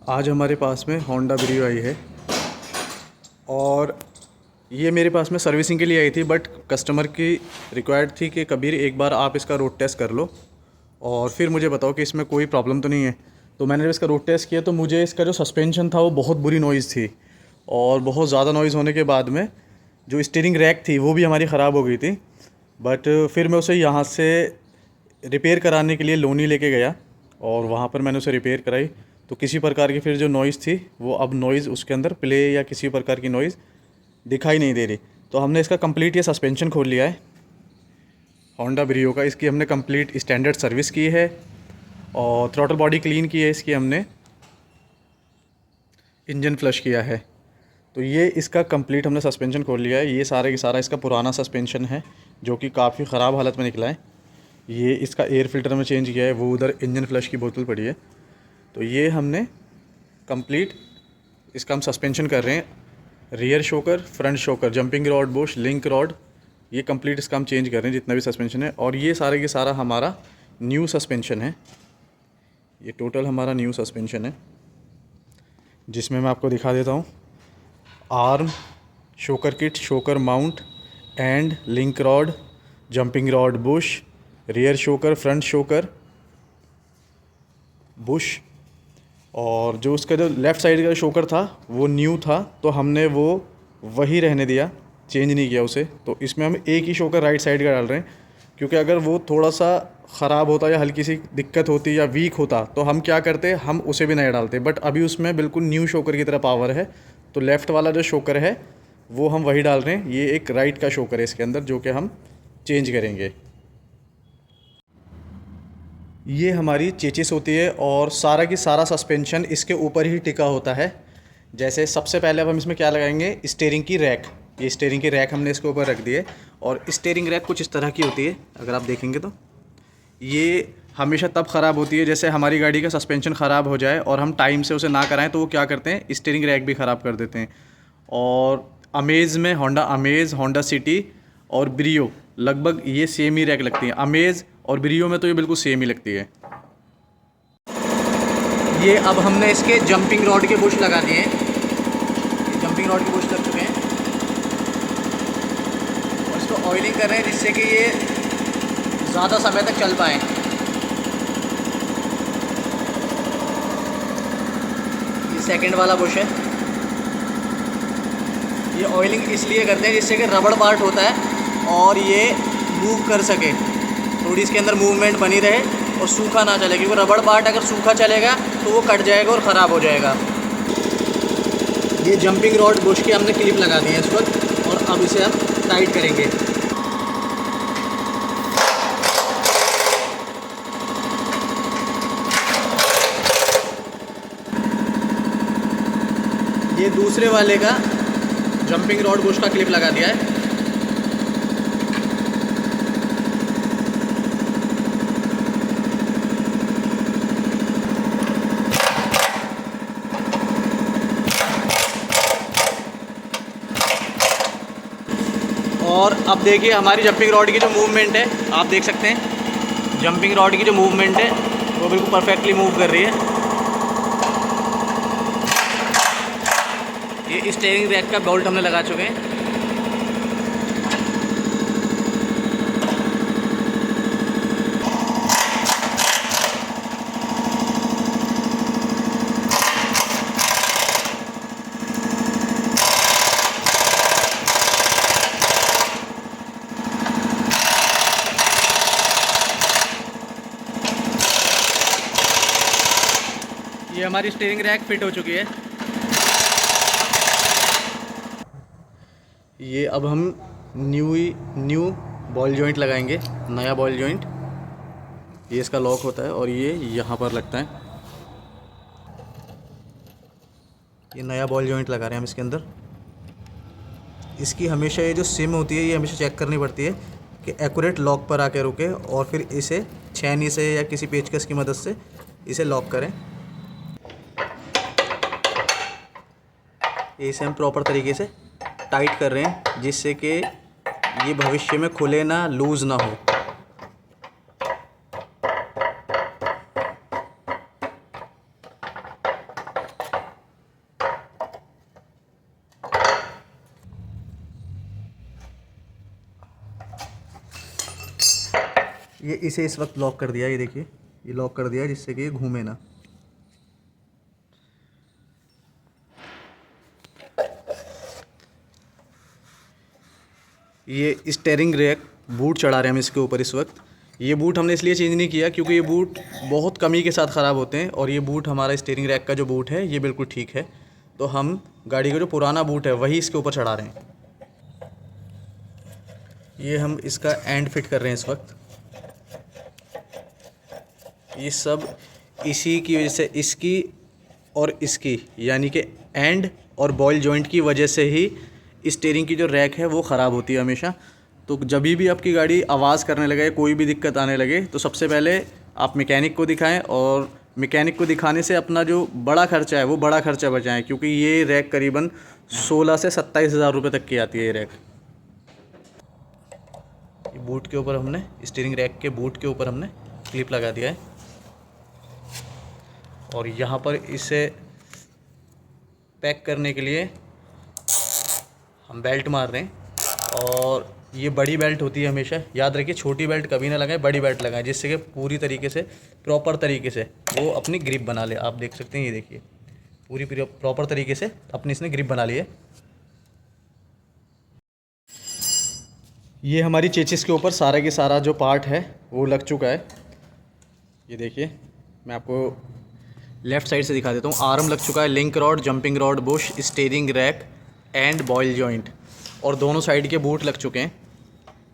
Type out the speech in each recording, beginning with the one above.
आज हमारे पास में होंडा ब्रियो आई है और ये मेरे पास में सर्विसिंग के लिए आई थी, बट कस्टमर की रिक्वायर्ड थी कि कबीर एक बार आप इसका रोड टेस्ट कर लो और फिर मुझे बताओ कि इसमें कोई प्रॉब्लम तो नहीं है। तो मैंने जब इसका रोड टेस्ट किया तो मुझे इसका जो सस्पेंशन था वो बहुत बुरी नॉइज़ थी और बहुत ज़्यादा नॉइज़ होने के बाद में जो स्टीयरिंग रैक थी वो भी हमारी ख़राब हो गई थी। बट फिर मैं उसे यहाँ से रिपेयर कराने के लिए लोनी लेके गया और वहाँ पर मैंने उसे रिपेयर कराई। तो किसी प्रकार की फिर जो नॉइज़ थी वो अब नॉइज़ उसके अंदर प्ले या किसी प्रकार की नॉइज़ दिखाई नहीं दे रही। तो हमने इसका कंप्लीट ये सस्पेंशन खोल लिया है होंडा ब्रियो का। इसकी हमने कंप्लीट स्टैंडर्ड सर्विस की है और थ्रॉटल बॉडी क्लीन की है इसकी हमने, इंजन फ्लश किया है। तो ये इसका कंप्लीट हमने सस्पेंशन खोल लिया है। ये सारे का सारा इसका पुराना सस्पेंशन है जो कि काफ़ी ख़राब हालत में निकला है। ये इसका एयर फिल्टर में चेंज किया है, वो उधर इंजन फ्लश की बोतल पड़ी है। तो ये हमने कंप्लीट इसका हम सस्पेंशन कर रहे हैं, rear shocker, front shocker, jumping rod, Bush, link rod, ये कंप्लीट इसका हम चेंज कर रहे हैं जितना भी सस्पेंशन है। और ये सारे के सारा हमारा न्यू सस्पेंशन है। ये टोटल हमारा न्यू सस्पेंशन है जिसमें मैं आपको दिखा देता हूँ। Arm, shocker kit, shocker mount and link rod, jumping rod, Bush, rear shocker, front shocker, Bush. और जो उसका जो लेफ़्ट साइड का शोकर था वो न्यू था तो हमने वो वही रहने दिया, चेंज नहीं किया उसे। तो इसमें हम एक ही शोकर राइट साइड का डाल रहे हैं क्योंकि अगर वो थोड़ा सा ख़राब होता या हल्की सी दिक्कत होती या वीक होता तो हम क्या करते, हम उसे भी नहीं डालते। बट अभी उसमें बिल्कुल न्यू शोकर की तरह पावर है तो लेफ़्ट वाला जो शोकर है वो हम वही डाल रहे हैं। ये एक राइट का शोकर है इसके अंदर जो कि हम चेंज करेंगे। ये हमारी चेचिस होती है और सारा की सारा सस्पेंशन इसके ऊपर ही टिका होता है। जैसे सबसे पहले अब हम इसमें क्या लगाएंगे, स्टीयरिंग की रैक। ये स्टीयरिंग की रैक हमने इसके ऊपर रख दी है और स्टीयरिंग रैक कुछ इस तरह की होती है। अगर आप देखेंगे तो ये हमेशा तब ख़राब होती है जैसे हमारी गाड़ी का सस्पेंशन ख़राब हो जाए और हम टाइम से उसे ना कराएं तो वो क्या करते हैं, स्टीयरिंग रैक भी ख़राब कर देते हैं। और अमेज़ में होंडा अमेज़, होंडा सिटी और ब्रियो लगभग ये सेम ही रैक लगती हैं। अमेज़ और ब्रियो में तो ये बिल्कुल सेम ही लगती है। ये अब हमने इसके जंपिंग रॉड के बुश लगा दिए हैं। जंपिंग रॉड के बुश लग चुके हैं और इसको ऑयलिंग कर रहे हैं जिससे कि ये ज़्यादा समय तक चल पाएँ। ये सेकंड वाला बुश है। ये ऑयलिंग इसलिए करते हैं जिससे कि रबड़ पार्ट होता है और ये मूव कर सके, थोड़ी इसके अंदर मूवमेंट बनी रहे और सूखा ना चले, क्योंकि रबड़ पार्ट अगर सूखा चलेगा तो वो कट जाएगा और ख़राब हो जाएगा। ये जंपिंग रॉड बुश के हमने क्लिप लगा दी है इस वक्त और अब इसे हम टाइट करेंगे। ये दूसरे वाले का जंपिंग रॉड बुश का क्लिप लगा दिया है। और अब देखिए हमारी जंपिंग रॉड की जो मूवमेंट है, आप देख सकते हैं जंपिंग रॉड की जो मूवमेंट है वो बिल्कुल परफेक्टली मूव कर रही है। ये स्टीयरिंग रैक का बोल्ट हमने लगा चुके हैं। ये हमारी स्टीयरिंग रैक फिट हो चुकी है। ये अब हम न्यू बॉल जॉइंट लगाएंगे, नया बॉल जॉइंट। ये इसका लॉक होता है और ये यहाँ पर लगता है। ये नया बॉल जॉइंट लगा रहे हैं हम इसके अंदर। इसकी हमेशा ये जो सिम होती है ये हमेशा चेक करनी पड़ती है कि एक्यूरेट लॉक पर आके रुके और फिर इसे छेनी से या किसी पेचकस की मदद से इसे लॉक करें। इसे हम प्रॉपर तरीके से टाइट कर रहे हैं जिससे कि ये भविष्य में खुले ना, लूज़ ना हो। ये इसे इस वक्त लॉक कर दिया, ये देखिए ये लॉक कर दिया जिससे कि ये घूमे ना। ये स्टेयरिंग रैक बूट चढ़ा रहे हैं हम इसके ऊपर इस वक्त। ये बूट हमने इसलिए चेंज नहीं किया क्योंकि ये बूट बहुत कमी के साथ ख़राब होते हैं, और ये बूट हमारा स्टीयरिंग रैक का जो बूट है ये बिल्कुल ठीक है। तो हम गाड़ी का जो पुराना बूट है वही इसके ऊपर चढ़ा रहे हैं। ये हम इसका एंड फिट कर रहे हैं इस वक्त। ये सब इसी की वजह से, इसकी और इसकी यानी कि एंड और बॉल जॉइंट की वजह से ही स्टीयरिंग की जो रैक है वो ख़राब होती है हमेशा। तो जब भी आपकी गाड़ी आवाज़ करने लगे, कोई भी दिक्कत आने लगे, तो सबसे पहले आप मैकेनिक को दिखाएं, और मैकेनिक को दिखाने से अपना जो बड़ा खर्चा है वो बड़ा खर्चा बचाएं, क्योंकि ये रैक करीबन 16 से 27 हज़ार रुपये तक की आती है ये रैक। ये बूट के ऊपर हमने, स्टीयरिंग रैक के बूट के ऊपर हमने क्लिप लगा दिया है, और यहाँ पर इसे पैक करने के लिए हम बेल्ट मार रहे हैं। और ये बड़ी बेल्ट होती है हमेशा, याद रखिए छोटी बेल्ट कभी ना लगाएं, बड़ी बेल्ट लगाएं, जिससे कि पूरी तरीके से प्रॉपर तरीके से वो अपनी ग्रिप बना ले। आप देख सकते हैं, ये देखिए पूरी प्रॉपर तरीके से अपनी इसने ग्रिप बना ली है। ये हमारी चेचिस के ऊपर सारा के सारा जो पार्ट है वो लग चुका है। ये देखिए मैं आपको लेफ़्ट साइड से दिखा देता हूँ। आर्म लग चुका है, link rod, jumping rod, bush, steering rack and ball joint, और दोनों साइड के बूट लग चुके हैं।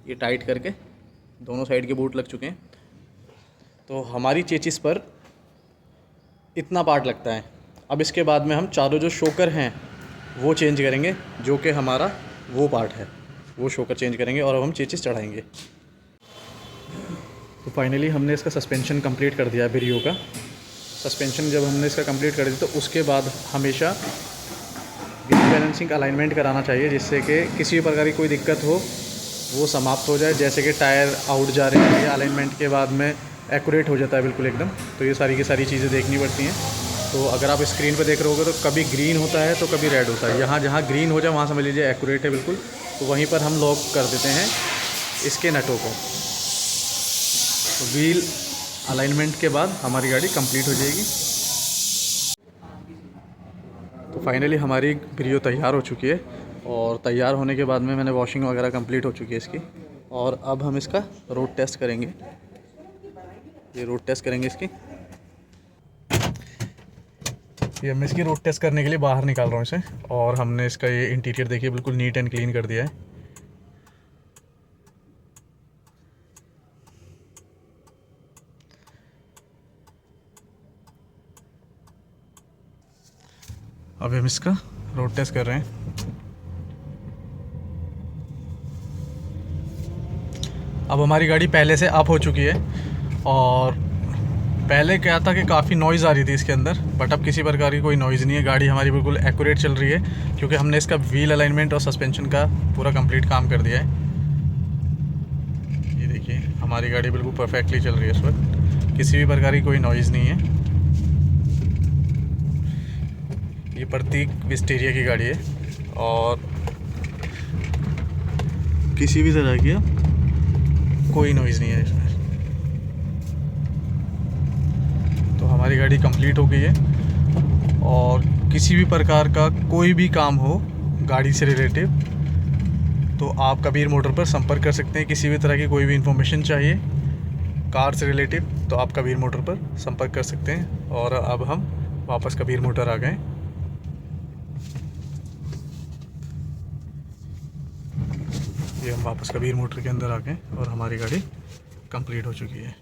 ये टाइट करके दोनों साइड के बूट लग चुके हैं। तो हमारी चेचिस पर इतना पार्ट लगता है। अब इसके बाद में हम चारों जो शोकर हैं वो चेंज करेंगे, जो कि हमारा वो पार्ट है, वो शोकर चेंज करेंगे और अब हम चेचिस चढ़ाएंगे। तो फाइनली हमने इसका सस्पेंशन कंप्लीट कर दिया है ब्रियो का। सस्पेंशन जब हमने इसका कंप्लीट कर दिया तो उसके बाद हमेशा व्हील बैलेंसिंग अलाइनमेंट कराना चाहिए, जिससे कि किसी भी प्रकार की कोई दिक्कत हो वो समाप्त हो जाए। जैसे कि टायर आउट जा रहे हैं, ये अलाइनमेंट के बाद में एक्यूरेट हो जाता है बिल्कुल एकदम। तो ये सारी की सारी चीज़ें देखनी पड़ती हैं। तो अगर आप स्क्रीन पर देख रहे होगे तो कभी ग्रीन होता है तो कभी रेड होता है। यहाँ जहाँ ग्रीन हो जाए वहाँ समझ लीजिए एक्यूरेट है बिल्कुल, तो वहीं पर हम लॉक कर देते हैं इसके नटों को। तो व्हील अलाइनमेंट के बाद हमारी गाड़ी कंप्लीट हो जाएगी। तो फाइनली हमारी ब्रियो तैयार हो चुकी है, और तैयार होने के बाद में मैंने वॉशिंग वगैरह कंप्लीट हो चुकी है इसकी। और अब हम इसका रोड टेस्ट करेंगे। ये रोड टेस्ट करेंगे इसकी। ये मैं इसकी रोड टेस्ट करने के लिए बाहर निकाल रहा हूँ इसे, और हमने इसका ये इंटीरियर देखिए बिल्कुल नीट एंड क्लीन कर दिया है। अब हम इसका रोड टेस्ट कर रहे हैं। अब हमारी गाड़ी पहले से अप हो चुकी है, और पहले क्या था कि काफ़ी नॉइज़ आ रही थी इसके अंदर, बट अब किसी प्रकार की कोई नॉइज़ नहीं है। गाड़ी हमारी बिल्कुल एक्यूरेट चल रही है, क्योंकि हमने इसका व्हील अलाइनमेंट और सस्पेंशन का पूरा कंप्लीट काम कर दिया है। ये देखिए हमारी गाड़ी बिल्कुल परफेक्टली चल रही है इस वक्त, किसी भी प्रकार की कोई नॉइज़ नहीं है। ये प्रतीक विस्टेरिया की गाड़ी है, और किसी भी तरह की कोई नॉइज़ नहीं है इसमें। तो हमारी गाड़ी कंप्लीट हो गई है, और किसी भी प्रकार का कोई भी काम हो गाड़ी से रिलेटिव तो आप कबीर मोटर पर संपर्क कर सकते हैं। किसी भी तरह की कोई भी इंफॉर्मेशन चाहिए कार से रिलेटिव तो आप कबीर मोटर पर संपर्क कर सकते हैं। और अब हम वापस कबीर मोटर आ गए। ये हम वापस कबीर मोटर के अंदर आ गए, और हमारी गाड़ी कंप्लीट हो चुकी है।